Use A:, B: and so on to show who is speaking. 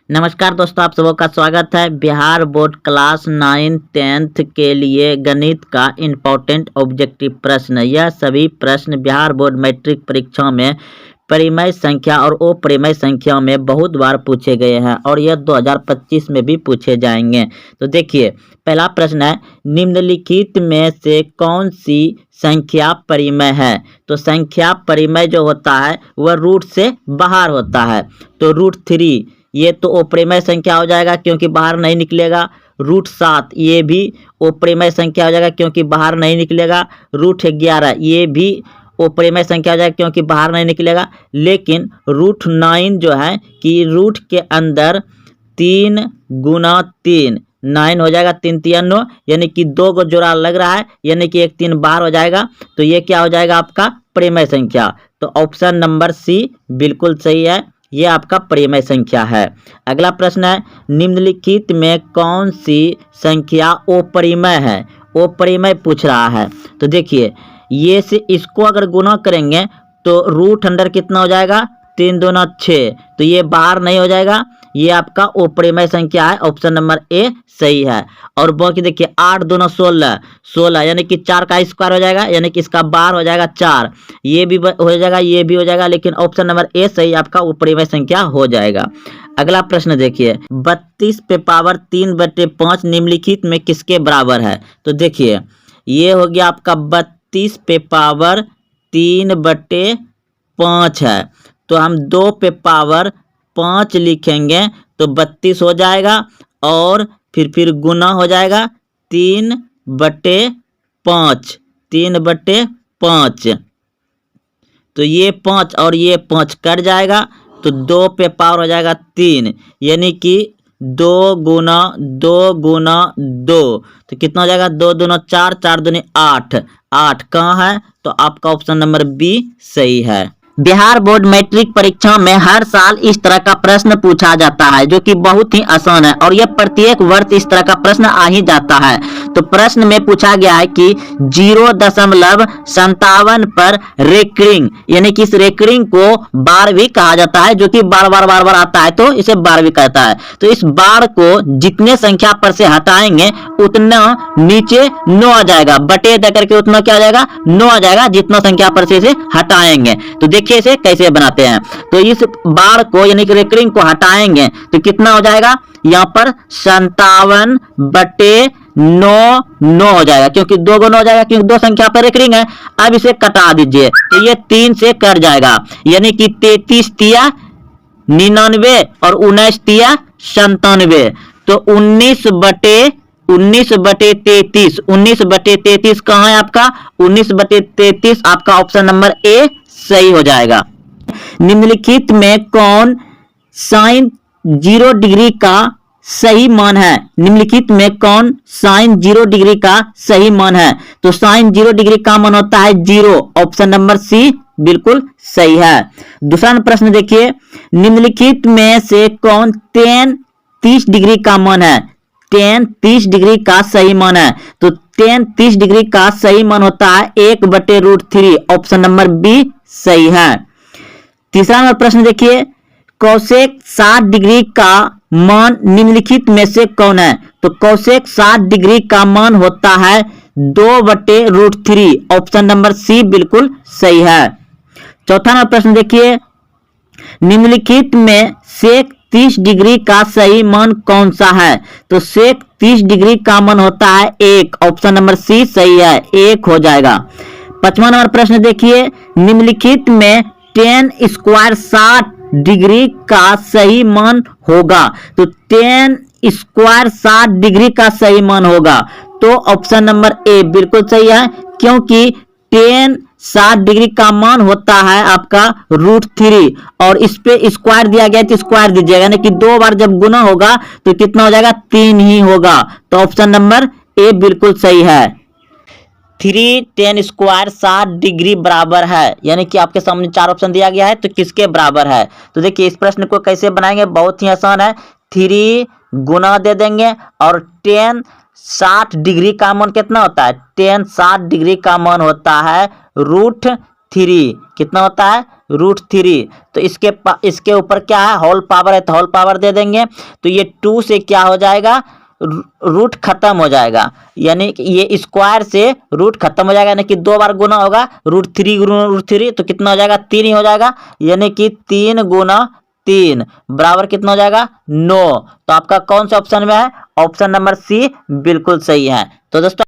A: नमस्कार दोस्तों, आप सबों का स्वागत है। बिहार बोर्ड क्लास 9 10th के लिए गणित का इम्पोर्टेंट ऑब्जेक्टिव प्रश्न। यह सभी प्रश्न बिहार बोर्ड मैट्रिक परीक्षा में परिमेय संख्या और अपरिमेय संख्या में बहुत बार पूछे गए हैं और यह 2025 में भी पूछे जाएंगे। तो देखिए, पहला प्रश्न है, निम्नलिखित में से कौन सी संख्या परिमेय है? तो संख्या परिमेय जो होता है वह रूट से बाहर होता है। तो √3 ये तो अपरिमेय संख्या हो जाएगा क्योंकि बाहर नहीं निकलेगा। √7 ये भी अपरिमेय संख्या हो जाएगा क्योंकि बाहर नहीं निकलेगा। √11 ये भी अपरिमेय संख्या हो जाएगा क्योंकि बाहर नहीं निकलेगा। लेकिन √9 जो है कि रूट के अंदर 3 गुना 3 9 हो जाएगा। 3 3 9 यानी कि 2 को जोड़ा लग रहा है, यानी कि 1 3 बाहर हो जाएगा। तो ये क्या हो जाएगा आपका परिमेय संख्या। तो ऑप्शन नंबर सी बिल्कुल सही है, ये आपका परिमेय संख्या है। अगला प्रश्न है, निम्नलिखित में कौन सी संख्या अपरिमेय है? अपरिमेय पूछ रहा है। तो देखिए, ये से इसको अगर गुना करेंगे तो रूट अंडर कितना हो जाएगा? 3 दूना 6, तो ये बाहर नहीं हो जाएगा। ये आपका अपरिमेय संख्या है। ऑप्शन नंबर ए सही है। और बाकी देखिए, 8 दूना 16 16 यानी कि 4 का स्क्वायर हो जाएगा, यानी कि इसका बाहर हो जाएगा 4। ये भी हो जाएगा, ये भी हो जाएगा, लेकिन ऑप्शन नंबर ए सही आपका अपरिमेय संख्या हो जाएगा। अगला प्रश्न देखिए, 32 पे पावर 3/5 निम्नलिखित में किसके बराबर है? तो देखिए, ये हो गया आपका 32 पे पावर 3/5 है। तो हम 2 पे पावर 5 लिखेंगे तो 32 हो जाएगा और फिर गुना हो जाएगा 3/5 3/5। तो ये 5 और ये 5 कट जाएगा तो 2 पे पावर हो जाएगा 3, यानी कि 2 गुना 2 गुना 2। तो कितना हो जाएगा? 2 दूना 4 4 दूनी 8 8 कहाँ है? तो आपका ऑप्शन नंबर बी सही है। बिहार बोर्ड मैट्रिक परीक्षा में हर साल इस तरह का प्रश्न पूछा जाता है जो कि बहुत ही आसान है और यह प्रत्येक वर्ष इस तरह का प्रश्न आ ही जाता है। तो प्रश्न में पूछा गया है कि 0.57 पर रेकरिंग, यानी कि इस रेकरिंग को बार भी कहा जाता है, जो कि बार बार आता है तो इसे बार भी कहता है। तो इस बार को जितने संख्या पर से हटाएंगे उतना नीचे 9 आ जाएगा, बटे दे करके उतना क्या आ जाएगा? 9 आ जाएगा, जितना संख्या पर से इसे हटाएंगे। तो देखिए इसे कैसे बनाते हैं। तो इस बार को यानी कि रेकरिंग को हटाएंगे तो कितना हो जाएगा? यहाँ पर 57/9 हो जाएगा, क्योंकि 2 गुना हो जाएगा, क्योंकि 2 संख्या पर रेकरिंग है। अब इसे कटा दीजिए तो ये 3 से कट जाएगा, यानी कि 33 तिया 99 और 19 तिया 97। तो 19/33 19/33 कहाँ है आपका? 19/33 आपका ऑप्शन नंबर ए सही हो जाएगा। निम्नलिखित में कौन sin 0 डिग्री का सही मान है? निम्नलिखित में कौन sin 0 डिग्री का सही मान है? तो sin 0 डिग्री का मान होता है 0। ऑप्शन नंबर सी बिल्कुल सही है। दूसरा प्रश्न देखिए, निम्नलिखित में से कौन tan 30 डिग्री का मान है? tan 30 डिग्री का सही मान है। तो tan 30 डिग्री का सही मान होता है 1/√3। ऑप्शन नंबर बी सही है। तीसरा नंबर प्रश्न देखिए, कोसेक 60 डिग्री का मान निम्नलिखित में से कौन है? तो कोसेक 60 डिग्री का मान होता है 2/√3। ऑप्शन नंबर सी बिल्कुल सही है। चौथा नंबर प्रश्न देखिए, निम्नलिखित में सेक 30 डिग्री का सही मान कौन सा है? तो सेक 30 डिग्री का मान होता है 1। ऑप्शन नंबर सी सही है, 1 हो जाएगा। पांचवा नंबर प्रश्न देखिए, निम्नलिखित में tan स्क्वायर 60 डिग्री का सही मान होगा। तो tan स्क्वायर 60 डिग्री का सही मान होगा तो ऑप्शन नंबर ए बिल्कुल सही है, क्योंकि tan 60 डिग्री का मान होता है आपका √3 और इस पे स्क्वायर दिया गया तो स्क्वायर दीजिएगा, यानी कि 2 बार जब गुना होगा तो कितना हो जाएगा? 3 ही होगा। तो ऑप्शन नंबर ए बिल्कुल सही है। 3 tan स्क्वायर 60 डिग्री बराबर है, यानी कि आपके सामने 4 ऑप्शन दिया गया है, तो किसके बराबर है? तो देखिए, इस प्रश्न को कैसे बनाएंगे, बहुत ही आसान है। 3 गुना दे देंगे और tan 60 डिग्री का मान कितना होता है? tan 60 डिग्री का मान होता है √3। कितना होता है? √3। तो इसके ऊपर क्या है, होल पावर है तो होल पावर दे देंगे। तो ये 2 से क्या हो जाएगा, रूट खत्म हो जाएगा, यानी कि ये स्क्वायर से रूट खत्म हो जाएगा, यानी कि 2 बार गुना होगा, √3 गुना √3 तो कितना हो जाएगा, 3 ही हो जाएगा, यानी कि 3 गुना 3 बराबर कितना हो जाएगा, 9। तो आपका कौन से ऑप्शन में है, ऑप्शन नंबर सी बिल्कुल सही है। तो दोस्तों